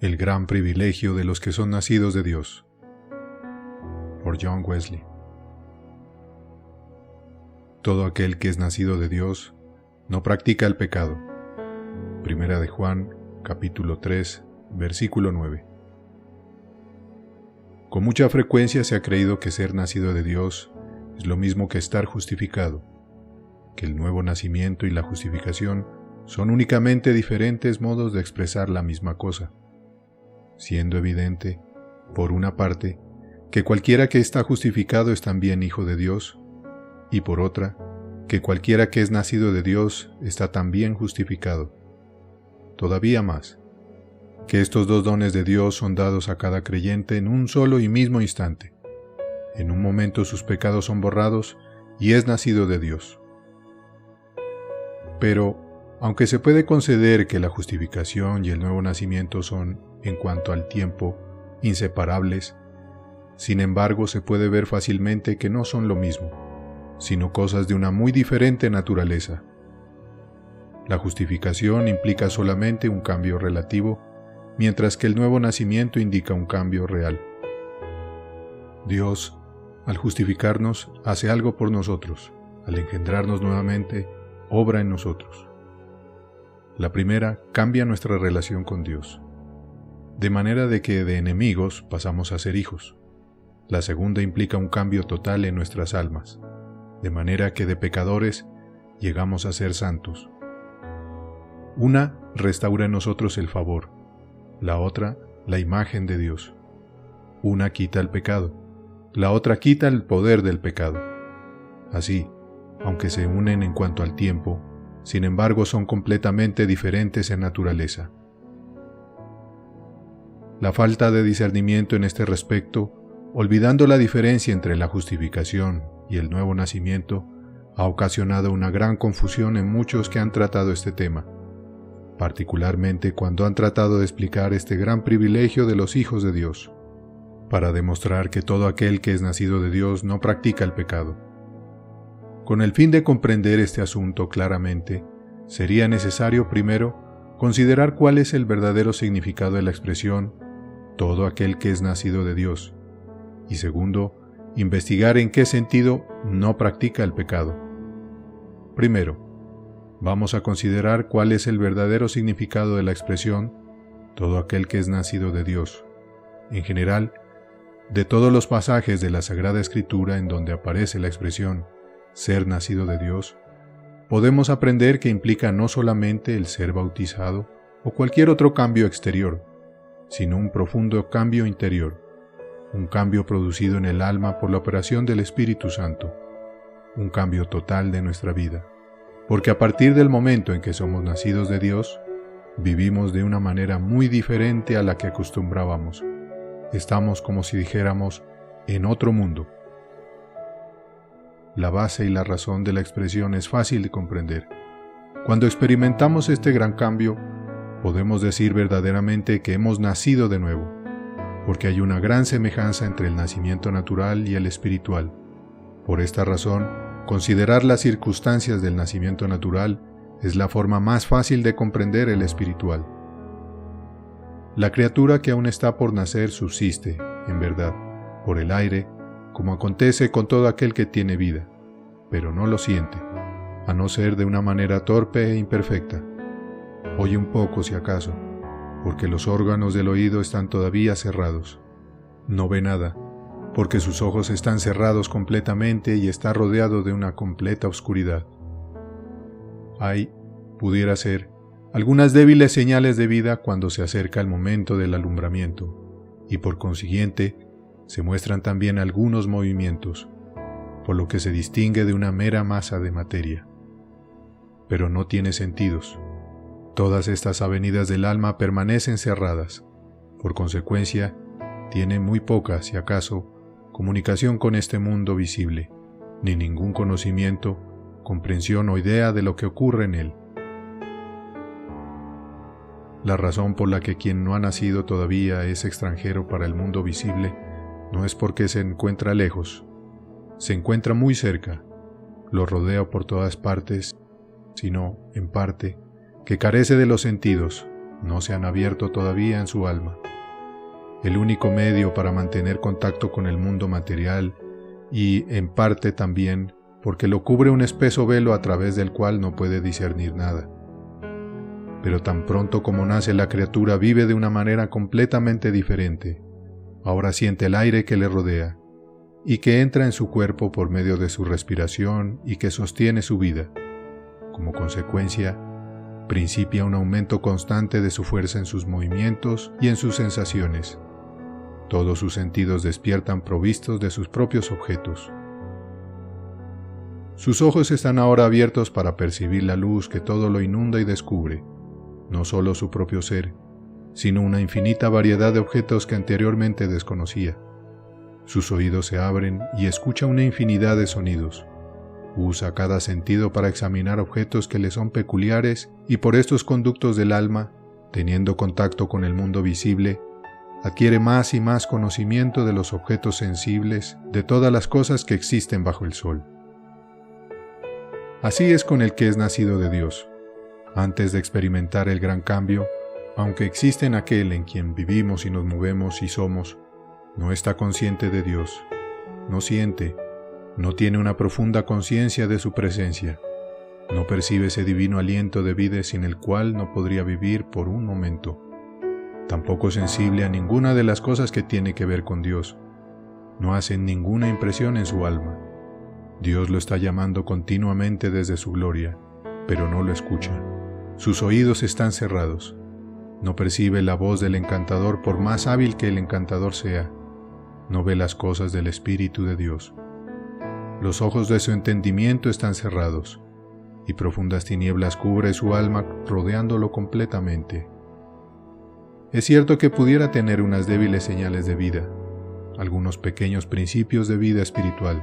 El gran privilegio de los que son nacidos de Dios. Por John Wesley. Todo aquel que es nacido de Dios no practica el pecado. Primera de Juan, capítulo 3, versículo 9. Con mucha frecuencia se ha creído que ser nacido de Dios es lo mismo que estar justificado, que el nuevo nacimiento y la justificación son únicamente diferentes modos de expresar la misma cosa, siendo evidente, por una parte, que cualquiera que está justificado es también hijo de Dios, y por otra, que cualquiera que es nacido de Dios está también justificado. Todavía más, que estos dos dones de Dios son dados a cada creyente en un solo y mismo instante. En un momento sus pecados son borrados y es nacido de Dios. Pero, aunque se puede conceder que la justificación y el nuevo nacimiento son, en cuanto al tiempo, inseparables, sin embargo se puede ver fácilmente que no son lo mismo, sino cosas de una muy diferente naturaleza. La justificación implica solamente un cambio relativo, mientras que el nuevo nacimiento indica un cambio real. Dios, al justificarnos, hace algo por nosotros, al engendrarnos nuevamente, obra en nosotros. La primera cambia nuestra relación con Dios, de manera de que de enemigos pasamos a ser hijos. La segunda implica un cambio total en nuestras almas, de manera que de pecadores llegamos a ser santos. Una restaura en nosotros el favor, la otra la imagen de Dios. Una quita el pecado, la otra quita el poder del pecado. Así, aunque se unen en cuanto al tiempo, sin embargo son completamente diferentes en naturaleza. La falta de discernimiento en este respecto, olvidando la diferencia entre la justificación y el nuevo nacimiento, ha ocasionado una gran confusión en muchos que han tratado este tema, particularmente cuando han tratado de explicar este gran privilegio de los hijos de Dios, para demostrar que todo aquel que es nacido de Dios no practica el pecado. Con el fin de comprender este asunto claramente, sería necesario primero considerar cuál es el verdadero significado de la expresión todo aquel que es nacido de Dios, y segundo, investigar en qué sentido no practica el pecado. Primero, vamos a considerar cuál es el verdadero significado de la expresión todo aquel que es nacido de Dios. En general, de todos los pasajes de la Sagrada Escritura en donde aparece la expresión ser nacido de Dios, podemos aprender que implica no solamente el ser bautizado o cualquier otro cambio exterior, sino un profundo cambio interior, un cambio producido en el alma por la operación del Espíritu Santo, un cambio total de nuestra vida, porque a partir del momento en que somos nacidos de Dios, vivimos de una manera muy diferente a la que acostumbrábamos. Estamos como si dijéramos en otro mundo. La base y la razón de la expresión es fácil de comprender. Cuando experimentamos este gran cambio, podemos decir verdaderamente que hemos nacido de nuevo, porque hay una gran semejanza entre el nacimiento natural y el espiritual. Por esta razón, considerar las circunstancias del nacimiento natural es la forma más fácil de comprender el espiritual. La criatura que aún está por nacer subsiste, en verdad, por el aire, como acontece con todo aquel que tiene vida, pero no lo siente, a no ser de una manera torpe e imperfecta. Oye un poco si acaso, porque los órganos del oído están todavía cerrados. No ve nada, porque sus ojos están cerrados completamente y está rodeado de una completa oscuridad. Hay, pudiera ser, algunas débiles señales de vida cuando se acerca el momento del alumbramiento, y por consiguiente, se muestran también algunos movimientos, por lo que se distingue de una mera masa de materia. Pero no tiene sentidos. Todas estas avenidas del alma permanecen cerradas. Por consecuencia, tiene muy poca, si acaso, comunicación con este mundo visible, ni ningún conocimiento, comprensión o idea de lo que ocurre en él. La razón por la que quien no ha nacido todavía es extranjero para el mundo visible no es porque se encuentra lejos, se encuentra muy cerca, lo rodea por todas partes, sino, en parte, que carece de los sentidos, no se han abierto todavía en su alma. El único medio para mantener contacto con el mundo material y, en parte también, porque lo cubre un espeso velo a través del cual no puede discernir nada. Pero tan pronto como nace la criatura vive de una manera completamente diferente. Ahora siente el aire que le rodea y que entra en su cuerpo por medio de su respiración y que sostiene su vida. Como consecuencia, principia un aumento constante de su fuerza en sus movimientos y en sus sensaciones. Todos sus sentidos despiertan provistos de sus propios objetos. Sus ojos están ahora abiertos para percibir la luz que todo lo inunda y descubre, no solo su propio ser, sino una infinita variedad de objetos que anteriormente desconocía. Sus oídos se abren y escucha una infinidad de sonidos. Usa cada sentido para examinar objetos que le son peculiares y por estos conductos del alma, teniendo contacto con el mundo visible, adquiere más y más conocimiento de los objetos sensibles, de todas las cosas que existen bajo el sol. Así es con el que es nacido de Dios. Antes de experimentar el gran cambio, aunque existe en aquel en quien vivimos y nos movemos y somos, no está consciente de Dios, no siente, no tiene una profunda conciencia de su presencia, no percibe ese divino aliento de vida sin el cual no podría vivir por un momento. Tampoco es sensible a ninguna de las cosas que tiene que ver con Dios, no hacen ninguna impresión en su alma. Dios lo está llamando continuamente desde su gloria, pero no lo escucha. Sus oídos están cerrados. No percibe la voz del encantador por más hábil que el encantador sea. No ve las cosas del Espíritu de Dios. Los ojos de su entendimiento están cerrados, y profundas tinieblas cubre su alma rodeándolo completamente. Es cierto que pudiera tener unas débiles señales de vida, algunos pequeños principios de vida espiritual,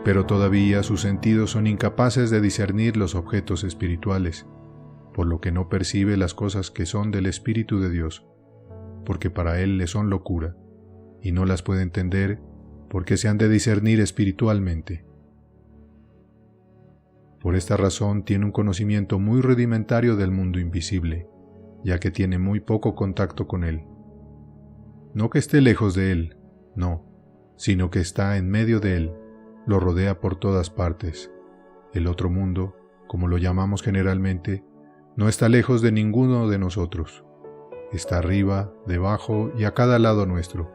pero todavía sus sentidos son incapaces de discernir los objetos espirituales, por lo que no percibe las cosas que son del Espíritu de Dios, porque para él le son locura, y no las puede entender porque se han de discernir espiritualmente. Por esta razón tiene un conocimiento muy rudimentario del mundo invisible, ya que tiene muy poco contacto con él. No que esté lejos de él, no, sino que está en medio de él, lo rodea por todas partes. El otro mundo, como lo llamamos generalmente, no está lejos de ninguno de nosotros. Está arriba, debajo y a cada lado nuestro.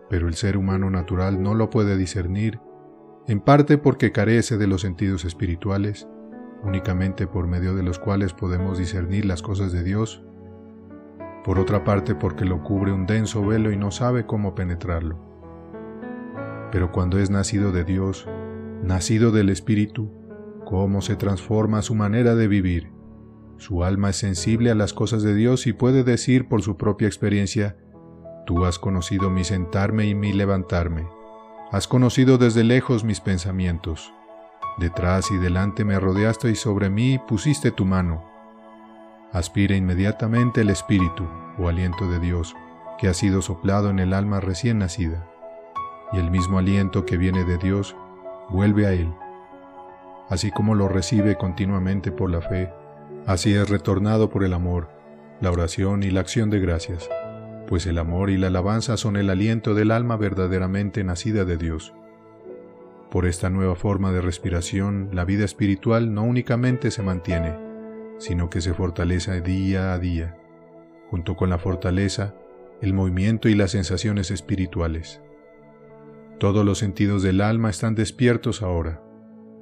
Pero el ser humano natural no lo puede discernir, en parte porque carece de los sentidos espirituales, únicamente por medio de los cuales podemos discernir las cosas de Dios. Por otra parte porque lo cubre un denso velo y no sabe cómo penetrarlo. Pero cuando es nacido de Dios, nacido del Espíritu, ¿cómo se transforma su manera de vivir? Su alma es sensible a las cosas de Dios y puede decir por su propia experiencia: Tú has conocido mi sentarme y mi levantarme. Has conocido desde lejos mis pensamientos. Detrás y delante me rodeaste y sobre mí pusiste tu mano. Aspira inmediatamente el Espíritu, o aliento de Dios, que ha sido soplado en el alma recién nacida. Y el mismo aliento que viene de Dios vuelve a él. Así como lo recibe continuamente por la fe, así es retornado por el amor, la oración y la acción de gracias, pues el amor y la alabanza son el aliento del alma verdaderamente nacida de Dios. Por esta nueva forma de respiración, la vida espiritual no únicamente se mantiene, sino que se fortalece día a día, junto con la fortaleza, el movimiento y las sensaciones espirituales. Todos los sentidos del alma están despiertos ahora,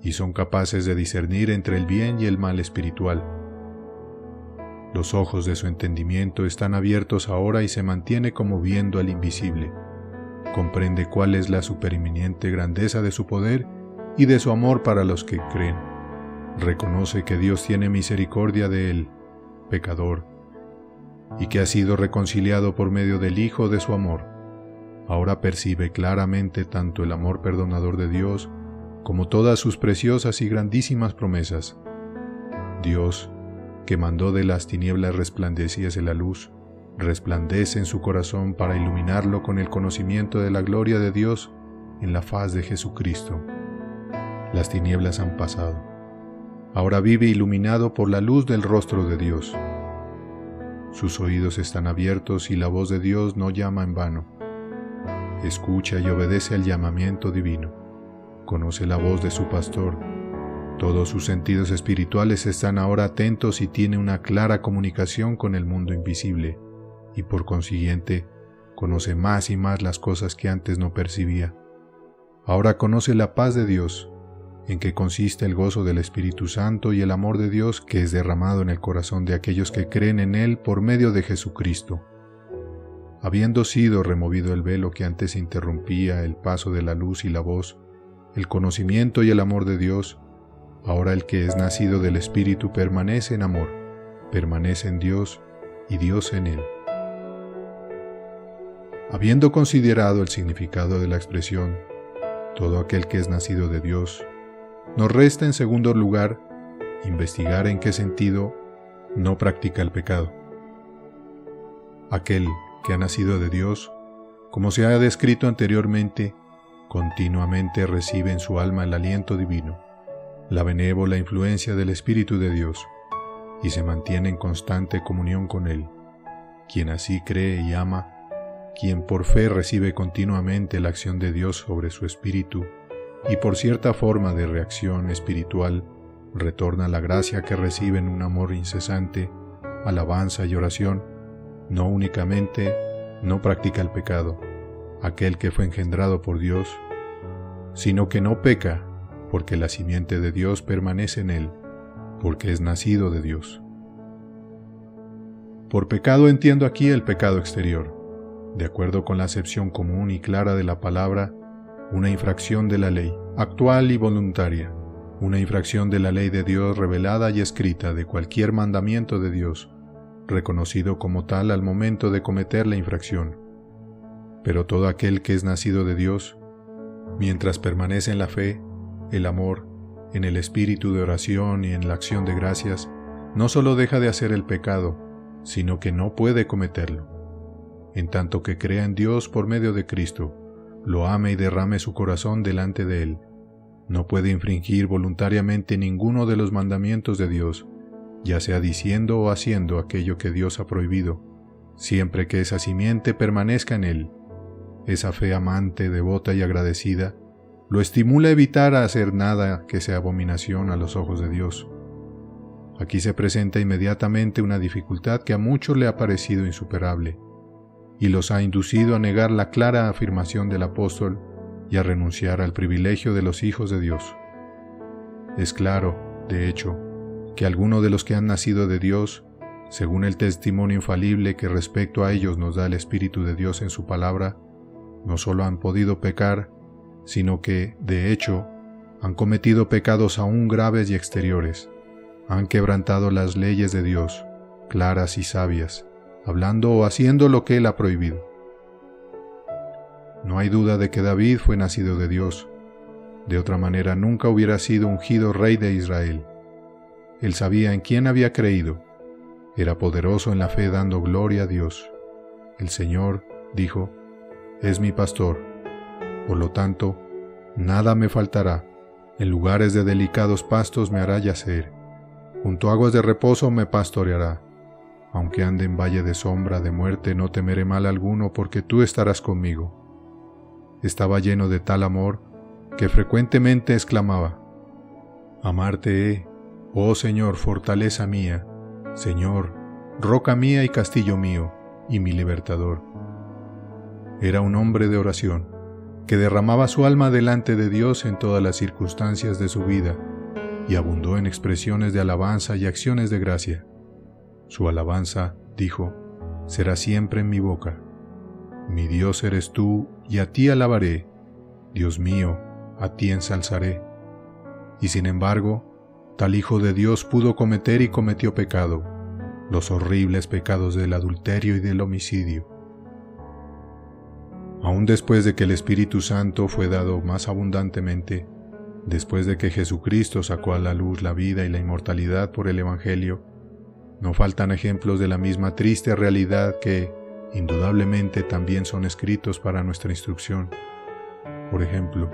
y son capaces de discernir entre el bien y el mal espiritual. Los ojos de su entendimiento están abiertos ahora y se mantiene como viendo al invisible. Comprende cuál es la supereminente grandeza de su poder y de su amor para los que creen. Reconoce que Dios tiene misericordia de él, pecador, y que ha sido reconciliado por medio del Hijo de su amor. Ahora percibe claramente tanto el amor perdonador de Dios como todas sus preciosas y grandísimas promesas. Dios, que mandó de las tinieblas resplandeciese la luz, resplandece en su corazón para iluminarlo con el conocimiento de la gloria de Dios en la faz de Jesucristo. Las tinieblas han pasado. Ahora vive iluminado por la luz del rostro de Dios. sus oídos están abiertos y la voz de Dios no llama en vano. Escucha y obedece al llamamiento divino. Conoce la voz de su pastor. Todos sus sentidos espirituales están ahora atentos y tiene una clara comunicación con el mundo invisible, y por consiguiente, conoce más y más las cosas que antes no percibía. Ahora conoce la paz de Dios, en que consiste el gozo del Espíritu Santo y el amor de Dios que es derramado en el corazón de aquellos que creen en Él por medio de Jesucristo. Habiendo sido removido el velo que antes interrumpía el paso de la luz y la voz, el conocimiento y el amor de Dios, ahora el que es nacido del Espíritu permanece en amor, permanece en Dios y Dios en él. Habiendo considerado el significado de la expresión, todo aquel que es nacido de Dios, nos resta en segundo lugar investigar en qué sentido no practica el pecado. Aquel que ha nacido de Dios, como se ha descrito anteriormente, continuamente recibe en su alma el aliento divino, la benévola influencia del Espíritu de Dios, y se mantiene en constante comunión con Él. Quien así cree y ama, quien por fe recibe continuamente la acción de Dios sobre su espíritu, y por cierta forma de reacción espiritual, retorna la gracia que recibe en un amor incesante, alabanza y oración, no únicamente no practica el pecado, aquel que fue engendrado por Dios, sino que no peca, porque la simiente de Dios permanece en él, porque es nacido de Dios. Por pecado entiendo aquí el pecado exterior, de acuerdo con la acepción común y clara de la palabra, una infracción de la ley, actual y voluntaria, una infracción de la ley de Dios revelada y escrita de cualquier mandamiento de Dios, reconocido como tal al momento de cometer la infracción. Pero todo aquel que es nacido de Dios, mientras permanece en la fe, el amor, en el espíritu de oración y en la acción de gracias, no solo deja de hacer el pecado, sino que no puede cometerlo. En tanto que crea en Dios por medio de Cristo, lo ame y derrame su corazón delante de Él, no puede infringir voluntariamente ninguno de los mandamientos de Dios, ya sea diciendo o haciendo aquello que Dios ha prohibido, siempre que esa simiente permanezca en Él. Esa fe amante, devota y agradecida, lo estimula a evitar hacer nada que sea abominación a los ojos de Dios. Aquí se presenta inmediatamente una dificultad que a muchos le ha parecido insuperable, y los ha inducido a negar la clara afirmación del apóstol y a renunciar al privilegio de los hijos de Dios. Es claro, de hecho, que algunos de los que han nacido de Dios, según el testimonio infalible que respecto a ellos nos da el Espíritu de Dios en su palabra, no solo han podido pecar, sino que, de hecho, han cometido pecados aún graves y exteriores, han quebrantado las leyes de Dios, claras y sabias, hablando o haciendo lo que Él ha prohibido. No hay duda de que David fue nacido de Dios, de otra manera nunca hubiera sido ungido rey de Israel. Él sabía en quién había creído, era poderoso en la fe dando gloria a Dios. El Señor, dijo, es mi pastor, por lo tanto, nada me faltará, en lugares de delicados pastos me hará yacer, junto a aguas de reposo me pastoreará. Aunque ande en valle de sombra de muerte, no temeré mal alguno, porque tú estarás conmigo. Estaba lleno de tal amor, que frecuentemente exclamaba, amarte he, oh Señor, fortaleza mía, Señor, roca mía y castillo mío, y mi libertador. Era un hombre de oración, que derramaba su alma delante de Dios en todas las circunstancias de su vida, y abundó en expresiones de alabanza y acciones de gracia. Su alabanza, dijo, será siempre en mi boca. Mi Dios eres tú, y a ti alabaré. Dios mío, a ti ensalzaré. Y sin embargo, tal Hijo de Dios pudo cometer y cometió pecado, los horribles pecados del adulterio y del homicidio. Aún después de que el Espíritu Santo fue dado más abundantemente, después de que Jesucristo sacó a la luz la vida y la inmortalidad por el Evangelio, no faltan ejemplos de la misma triste realidad que, indudablemente, también son escritos para nuestra instrucción. Por ejemplo,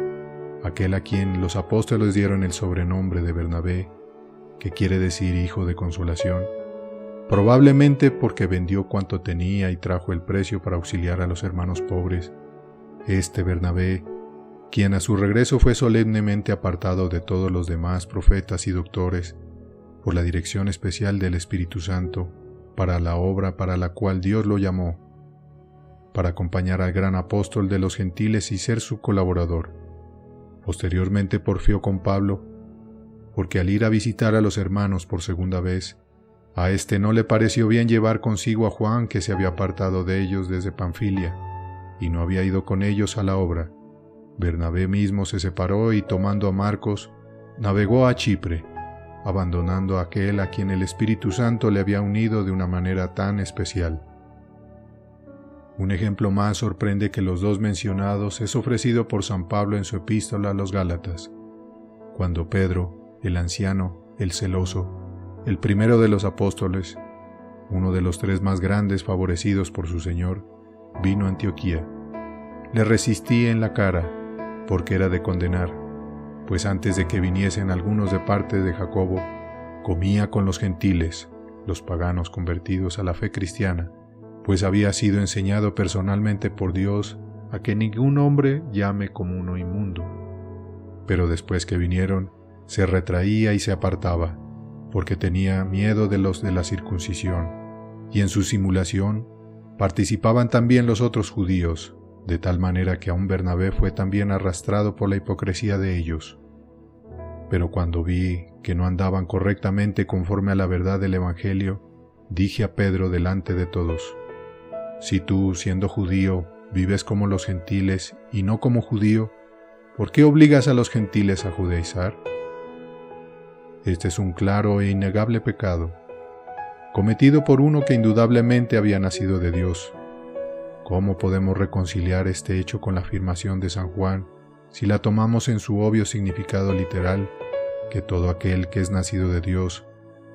aquel a quien los apóstoles dieron el sobrenombre de Bernabé, que quiere decir hijo de consolación, probablemente porque vendió cuanto tenía y trajo el precio para auxiliar a los hermanos pobres. Bernabé, quien a su regreso fue solemnemente apartado de todos los demás profetas y doctores, por la dirección especial del Espíritu Santo, para la obra para la cual Dios lo llamó, para acompañar al gran apóstol de los gentiles y ser su colaborador. Posteriormente porfió con Pablo, porque al ir a visitar a los hermanos por segunda vez, a no le pareció bien llevar consigo a Juan, que se había apartado de ellos desde Panfilia, y no había ido con ellos a la obra. Bernabé mismo se separó y, tomando a Marcos, navegó a Chipre, abandonando a aquel a quien el Espíritu Santo le había unido de una manera tan especial. Un ejemplo más sorprende que los dos mencionados es ofrecido por San Pablo en su epístola a los Gálatas, cuando Pedro, el anciano, el celoso, el primero de los apóstoles, uno de los 3 más grandes favorecidos por su Señor, vino a Antioquía. Le resistí en la cara, porque era de condenar, pues antes de que viniesen algunos de parte de Jacobo, comía con los gentiles, los paganos convertidos a la fe cristiana, pues había sido enseñado personalmente por Dios a que ningún hombre llame como uno inmundo. Pero después que vinieron, se retraía y se apartaba, porque tenía miedo de los de la circuncisión, y en su simulación participaban también los otros judíos, de tal manera que aun Bernabé fue también arrastrado por la hipocresía de ellos. Pero cuando vi que no andaban correctamente conforme a la verdad del Evangelio, dije a Pedro delante de todos: si tú, siendo judío, vives como los gentiles y no como judío, ¿por qué obligas a los gentiles a judaizar? Este es un claro e innegable pecado, cometido por uno que indudablemente había nacido de Dios. ¿Cómo podemos reconciliar este hecho con la afirmación de San Juan, si la tomamos en su obvio significado literal, que todo aquel que es nacido de Dios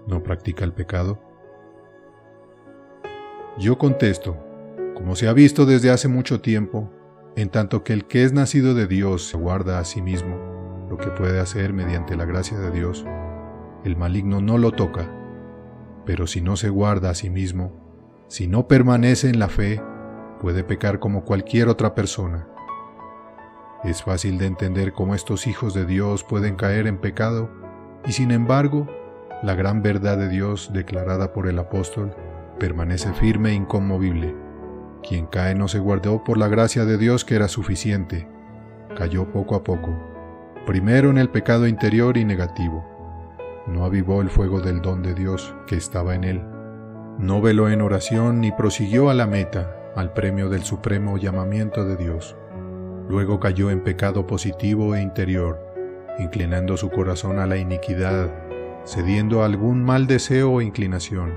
no practica el pecado? Yo contesto, como se ha visto desde hace mucho tiempo, en tanto que el que es nacido de Dios se guarda a sí mismo lo que puede hacer mediante la gracia de Dios, el maligno no lo toca. Pero si no se guarda a sí mismo, si no permanece en la fe, puede pecar como cualquier otra persona. Es fácil de entender cómo estos hijos de Dios pueden caer en pecado, y sin embargo, la gran verdad de Dios declarada por el apóstol permanece firme e inconmovible. Quien cae no se guardó por la gracia de Dios, que era suficiente. Cayó poco a poco, primero en el pecado interior y negativo. No avivó el fuego del don de Dios que estaba en él. No veló en oración ni prosiguió a la meta, al premio del supremo llamamiento de Dios. Luego cayó en pecado positivo e interior, inclinando su corazón a la iniquidad, cediendo a algún mal deseo o inclinación.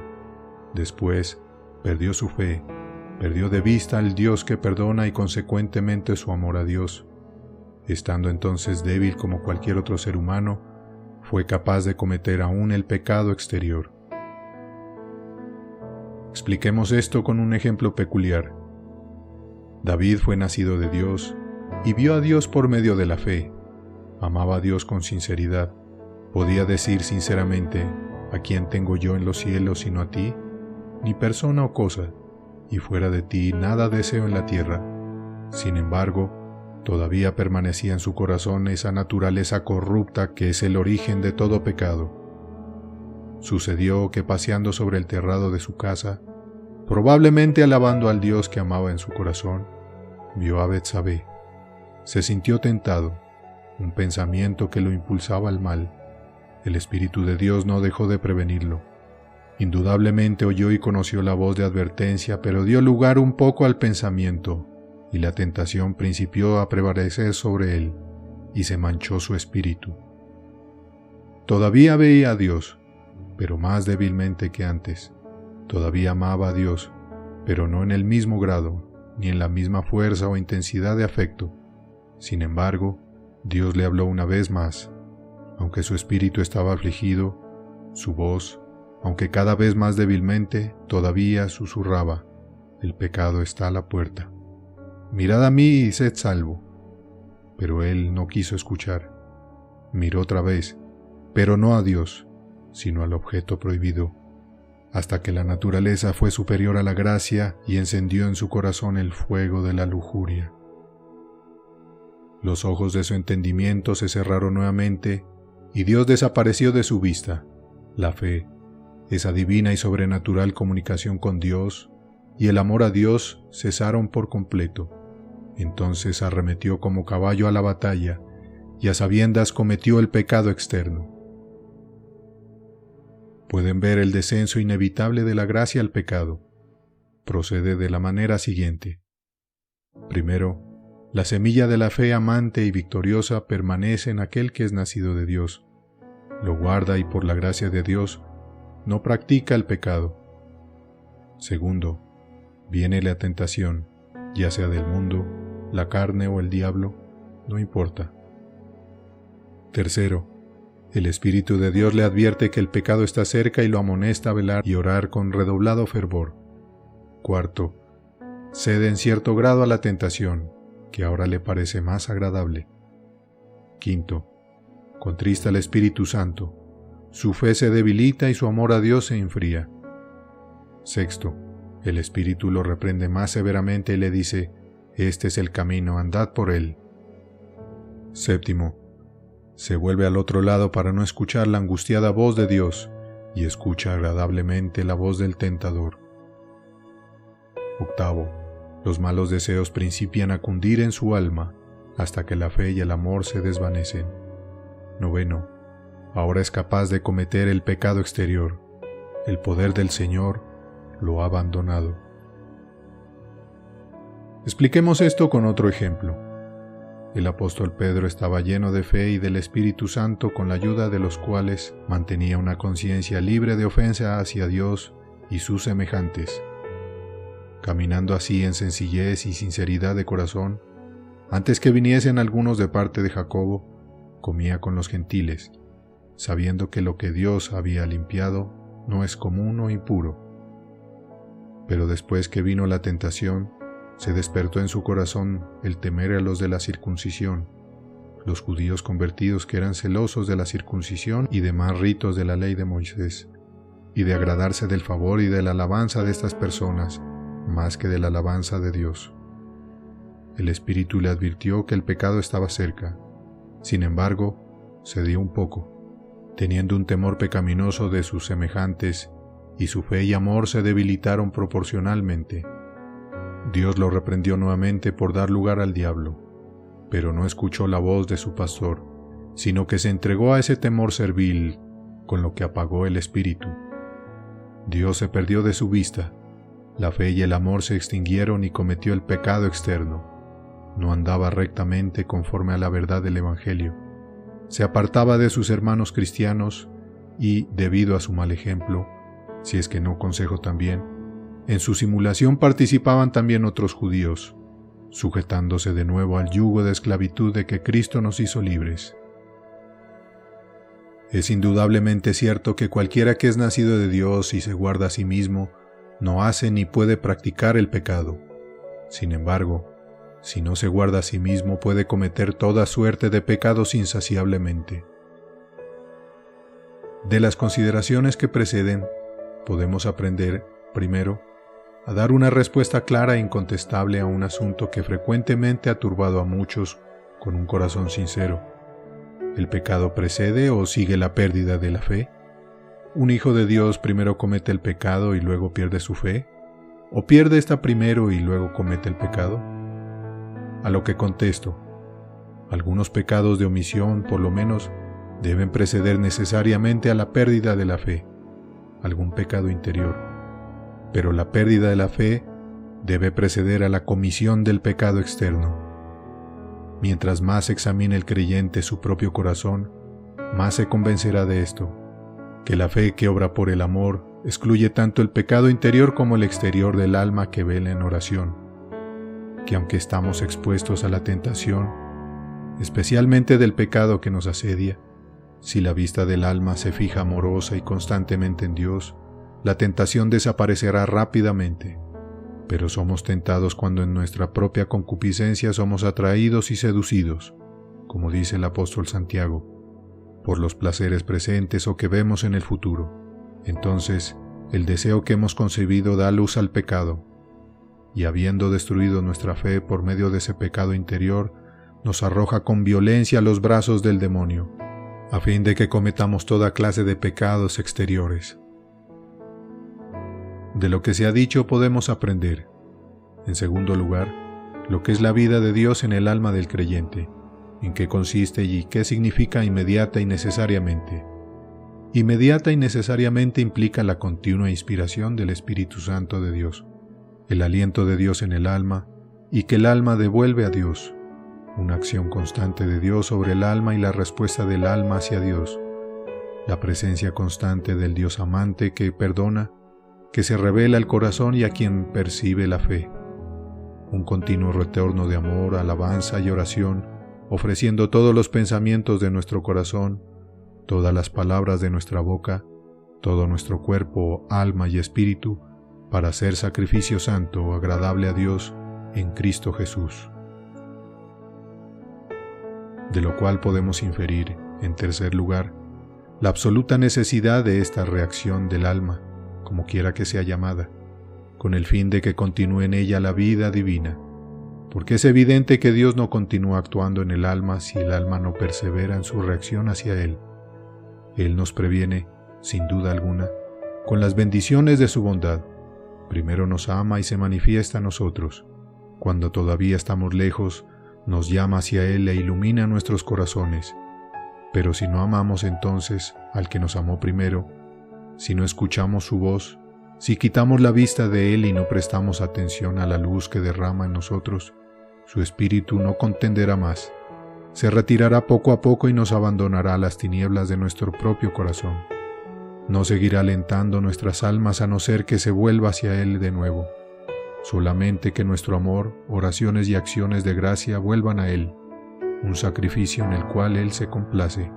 Después, perdió su fe, perdió de vista al Dios que perdona y consecuentemente su amor a Dios. Estando entonces débil como cualquier otro ser humano, fue capaz de cometer aún el pecado exterior. Expliquemos esto con un ejemplo peculiar. David fue nacido de Dios y vio a Dios por medio de la fe. Amaba a Dios con sinceridad. Podía decir sinceramente: ¿a quién tengo yo en los cielos sino a ti? Ni persona o cosa, y fuera de ti nada deseo en la tierra. Sin embargo, todavía permanecía en su corazón esa naturaleza corrupta que es el origen de todo pecado. Sucedió que paseando sobre el terrado de su casa, probablemente alabando al Dios que amaba en su corazón, vio a Betsabé. Se sintió tentado, un pensamiento que lo impulsaba al mal. El Espíritu de Dios no dejó de prevenirlo. Indudablemente oyó y conoció la voz de advertencia, pero dio lugar un poco al pensamiento, y la tentación principió a prevalecer sobre él, y se manchó su espíritu. Todavía veía a Dios, pero más débilmente que antes. Todavía amaba a Dios, pero no en el mismo grado, ni en la misma fuerza o intensidad de afecto. Sin embargo, Dios le habló una vez más. Aunque su espíritu estaba afligido, su voz, aunque cada vez más débilmente, todavía susurraba: el pecado está a la puerta. Mirad a mí y sed salvo. Pero él no quiso escuchar. Miró otra vez, pero no a Dios, sino al objeto prohibido. hasta que la naturaleza fue superior a la gracia y encendió en su corazón el fuego de la lujuria. Los ojos de su entendimiento se cerraron nuevamente y Dios desapareció de su vista. La fe, esa divina y sobrenatural comunicación con Dios, y el amor a Dios cesaron por completo. Entonces arremetió como caballo a la batalla y a sabiendas cometió el pecado externo. Pueden ver el descenso inevitable de la gracia al pecado. Procede de la manera siguiente. Primero, la semilla de la fe amante y victoriosa permanece en aquel que es nacido de Dios. Lo guarda y por la gracia de Dios no practica el pecado. Segundo, viene la tentación, ya sea del mundo, la carne o el diablo, no importa. Tercero, el Espíritu de Dios le advierte que el pecado está cerca y lo amonesta a velar y orar con redoblado fervor. Cuarto, cede en cierto grado a la tentación, que ahora le parece más agradable. Quinto, contrista al Espíritu Santo, su fe se debilita y su amor a Dios se enfría. Sexto, el Espíritu lo reprende más severamente y le dice, este es el camino, andad por él. Séptimo, se vuelve al otro lado para no escuchar la angustiada voz de Dios y escucha agradablemente la voz del tentador. Octavo, los malos deseos principian a cundir en su alma hasta que la fe y el amor se desvanecen. Noveno, ahora es capaz de cometer el pecado exterior. El poder del Señor lo ha abandonado. Expliquemos esto con otro ejemplo. El apóstol Pedro estaba lleno de fe y del Espíritu Santo, con la ayuda de los cuales mantenía una conciencia libre de ofensa hacia Dios y sus semejantes. Caminando así en sencillez y sinceridad de corazón, antes que viniesen algunos de parte de Jacobo, comía con los gentiles, sabiendo que lo que Dios había limpiado no es común o impuro. Pero después que vino la tentación, se despertó en su corazón el temer a los de la circuncisión, los judíos convertidos que eran celosos de la circuncisión y demás ritos de la ley de Moisés, y de agradarse del favor y de la alabanza de estas personas, más que de la alabanza de Dios. El Espíritu le advirtió que el pecado estaba cerca. Sin embargo, cedió un poco, teniendo un temor pecaminoso de sus semejantes, y su fe y amor se debilitaron proporcionalmente. Dios lo reprendió nuevamente por dar lugar al diablo, pero no escuchó la voz de su pastor, sino que se entregó a ese temor servil, con lo que apagó el espíritu. Dios se perdió de su vista, la fe y el amor se extinguieron y cometió el pecado externo. No andaba rectamente conforme a la verdad del Evangelio. Se apartaba de sus hermanos cristianos y, debido a su mal ejemplo, si es que no consejo también, en su simulación participaban también otros judíos, sujetándose de nuevo al yugo de esclavitud de que Cristo nos hizo libres. Es indudablemente cierto que cualquiera que es nacido de Dios y se guarda a sí mismo, no hace ni puede practicar el pecado. Sin embargo, si no se guarda a sí mismo, puede cometer toda suerte de pecados insaciablemente. De las consideraciones que preceden, podemos aprender, primero, a dar una respuesta clara e incontestable a un asunto que frecuentemente ha turbado a muchos con un corazón sincero. ¿El pecado precede o sigue la pérdida de la fe? ¿Un hijo de Dios primero comete el pecado y luego pierde su fe? ¿O pierde esta primero y luego comete el pecado? A lo que contesto, algunos pecados de omisión, por lo menos, deben preceder necesariamente a la pérdida de la fe, algún pecado interior. Pero la pérdida de la fe debe preceder a la comisión del pecado externo. Mientras más examine el creyente su propio corazón, más se convencerá de esto, que la fe que obra por el amor excluye tanto el pecado interior como el exterior del alma que vela en oración, que aunque estamos expuestos a la tentación, especialmente del pecado que nos asedia, si la vista del alma se fija amorosa y constantemente en Dios, la tentación desaparecerá rápidamente. Pero somos tentados cuando en nuestra propia concupiscencia somos atraídos y seducidos, como dice el apóstol Santiago, por los placeres presentes o que vemos en el futuro. Entonces, el deseo que hemos concebido da luz al pecado, y habiendo destruido nuestra fe por medio de ese pecado interior, nos arroja con violencia a los brazos del demonio, a fin de que cometamos toda clase de pecados exteriores. De lo que se ha dicho podemos aprender, en segundo lugar, lo que es la vida de Dios en el alma del creyente, en qué consiste y qué significa inmediata y necesariamente. Inmediata y necesariamente implica la continua inspiración del Espíritu Santo de Dios, el aliento de Dios en el alma y que el alma devuelve a Dios, una acción constante de Dios sobre el alma y la respuesta del alma hacia Dios, la presencia constante del Dios amante que perdona, que se revela al corazón y a quien percibe la fe, un continuo retorno de amor, alabanza y oración, ofreciendo todos los pensamientos de nuestro corazón, todas las palabras de nuestra boca, todo nuestro cuerpo, alma y espíritu, para hacer sacrificio santo, agradable a Dios, en Cristo Jesús. De lo cual podemos inferir, en tercer lugar, la absoluta necesidad de esta reacción del alma, como quiera que sea llamada, con el fin de que continúe en ella la vida divina, porque es evidente que Dios no continúa actuando en el alma si el alma no persevera en su reacción hacia Él. Él nos previene, sin duda alguna, con las bendiciones de su bondad. Primero nos ama y se manifiesta a nosotros. Cuando todavía estamos lejos, nos llama hacia Él e ilumina nuestros corazones. Pero si no amamos entonces al que nos amó primero, si no escuchamos su voz, si quitamos la vista de Él y no prestamos atención a la luz que derrama en nosotros, su espíritu no contenderá más. Se retirará poco a poco y nos abandonará a las tinieblas de nuestro propio corazón. No seguirá alentando nuestras almas a no ser que se vuelva hacia Él de nuevo. Solamente que nuestro amor, oraciones y acciones de gracia vuelvan a Él, un sacrificio en el cual Él se complace.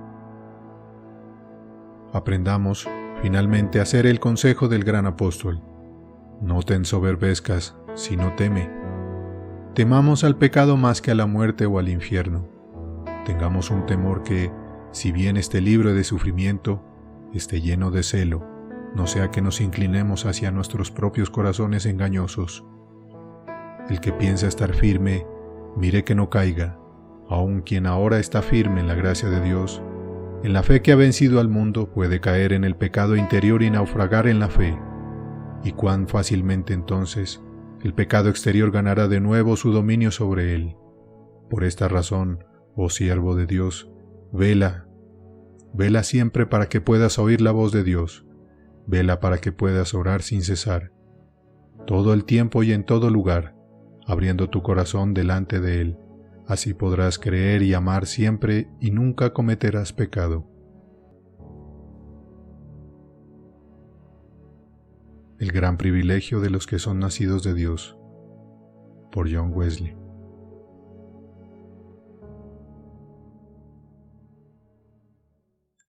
Aprendamos, finalmente, a hacer el consejo del gran apóstol. No te ensoberbezcas, sino teme. Temamos al pecado más que a la muerte o al infierno. Tengamos un temor que, si bien esté libre de sufrimiento, esté lleno de celo, no sea que nos inclinemos hacia nuestros propios corazones engañosos. El que piensa estar firme, mire que no caiga, aun quien ahora está firme en la gracia de Dios, en la fe que ha vencido al mundo, puede caer en el pecado interior y naufragar en la fe. Y cuán fácilmente entonces el pecado exterior ganará de nuevo su dominio sobre él. Por esta razón, oh siervo de Dios, vela siempre para que puedas oír la voz de Dios, vela para que puedas orar sin cesar, todo el tiempo y en todo lugar, abriendo tu corazón delante de Él. Así podrás creer y amar siempre y nunca cometerás pecado. El gran privilegio de los que son nacidos de Dios, por John Wesley.